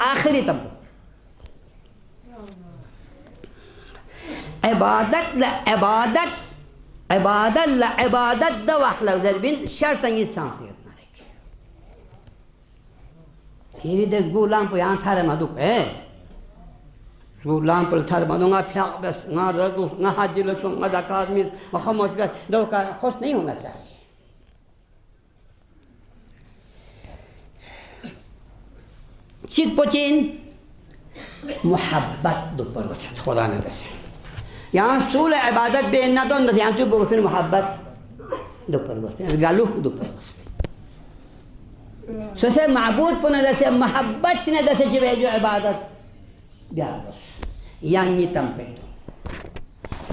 आखिरी तब्बो इबादत द वहला ज़रबिन शर्तंगी सांसियत नारेक हिरी देख गुलाम पे यहाँ थारे मधुक है गुलाम पर थारे मधुंगा फ्याक बस ना रदू ना हाजिल सुन ना ज़कात मिस वखमोस बस दो का खुश नहीं होना चाहिए चिक पोचिन मोहब्बत दो पर वचत खुदा ने दसे यहाँ सूल इबादत बे ना तो न यहाँ चुप फिर मोहब्बत दो पर वचत गालू दो पर वचत सोचे माबूद पुन दसे मोहब्बत ने दसे चिवे जो इबादत बियारस यहाँ ये तम पे दो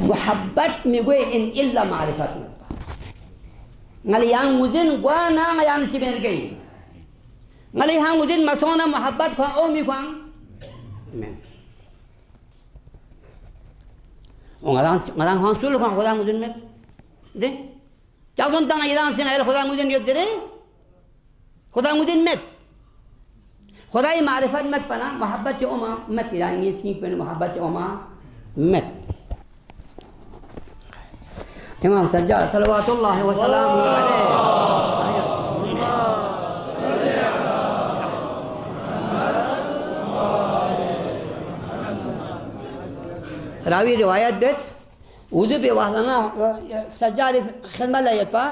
मोहब्बत में कोई इन इल्ला मारिफत में ngали yang muzin gua na yang ciber gay ngali hang muzin masona mohabbat kwa omi kwa men ngarang hang sul kwa khoda muzin met de chagun tang iran sing el khoda muzin yod de khoda muzin met khoda ma'rifat met pana mohabbat che oma met iran ye sing pen mohabbat che oma met इमाम सज्जाद सल्लल्लाहु अलैहि वसल्लम रावी रिवायत देत वुजू पे वाला सज्जाद खिदमत लायत पा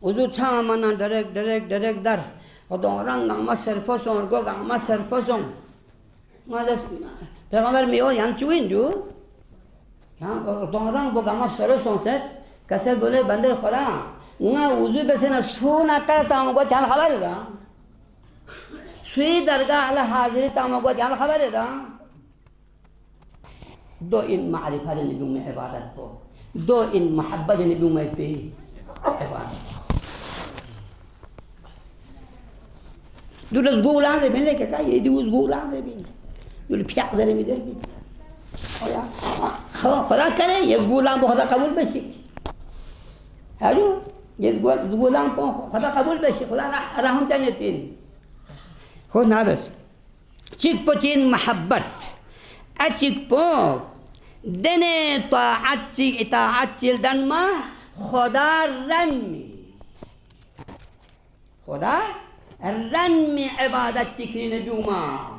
वुजू छा मना डायरेक्ट दर और रंग मसर फसों गो मसर फसों मादे पैगंबर में यान चुइन जो यान और वो गमा सरों सेट कैसे बोले बंदे खुदा उन्हें वुजू पे ना सोना करता हूँ को जान खबर है सुई दरगाह अल हाजिर तामो को जान खबर है दो इन मारिफत ने दुम में इबादत को दो इन मोहब्बत ने दुम में पे इबादत दूर गुलाम दे मिले क्या ये दूर गुलाम दे भी दूर प्याक दे में दे भी और यार खुदा करे ये गुलाम को खुदा कबूल बेशी هلو يقولان خدا قبول بشي خدا راهم تانيتين هو نابس چيك بوچين محبت اچيك بو دنه طاعت اطاعت دن ما خدا رنمي عبادت تكرين دوما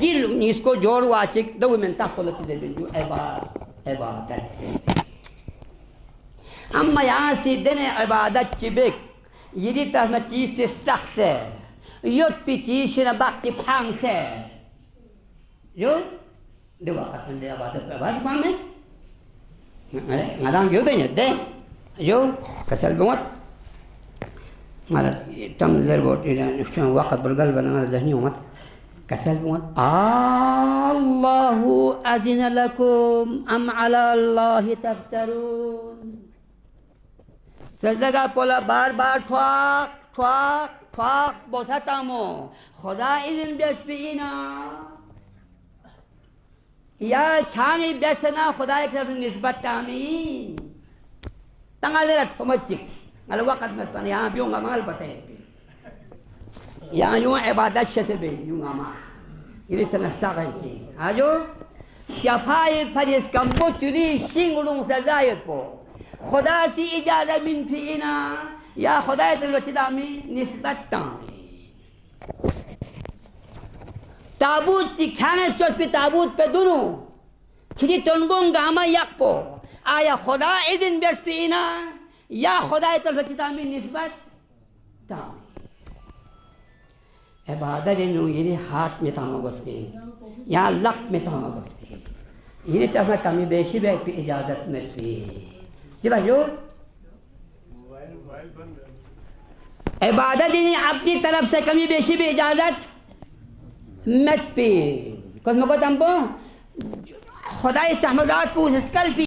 دل نيسكو جور واچيك دو من تاخلت دل عبادت اما यहाँ से दिन इबादत चिबिक यदि तहना चीज से सख्त से युद्ध पिची शिना बाकी फांग से जो दो वक्त में दे इबादत कौन में अरे नदांग जो बेने दे जो कसल बहुत मारा तम ज़रबोट इधर निश्चय वक्त बरगल बना ज़हनी उमत कसल बहुत अल्लाहु अज़िन लकुम अम अला अल्लाह तफ्तरून सजदा पोला बार ठवाक बोथाता मो खुदा इज़न बेस पीना या छानी बेसना खुदा एक तरफ निस्बत तामीन तंगालेरत पमचिक अल वक्त में पन यहाँ भी होगा माल पता है यहाँ यूँ इबादत शते बे यूँ आमा ये इतना सागन ची आजो शफाई फरिस कम्बो चुरी सिंगुडुंग सजायत पो खुदा सी इजाज़त मिन फीना या खुदा तलवचिदामी निस्बत ताबूत की खाने चोट पे ताबूत पे दोनों खिली तंगों गामा यक पो आया खुदा इज़न बेस फीना या खुदा तलवचिदामी निस्बत तामी इबादत इन्हों ये हाथ में तामगोस पे या लक में तामगोस पे ये तरफ कमी बेशी बैग पे इजाज़त में फी जी भाइयों इबादत अपनी तरफ से कमी बेशी भी इजाज़त मत पे कुछ मको तंबो खुदा तहमदात पूछ कल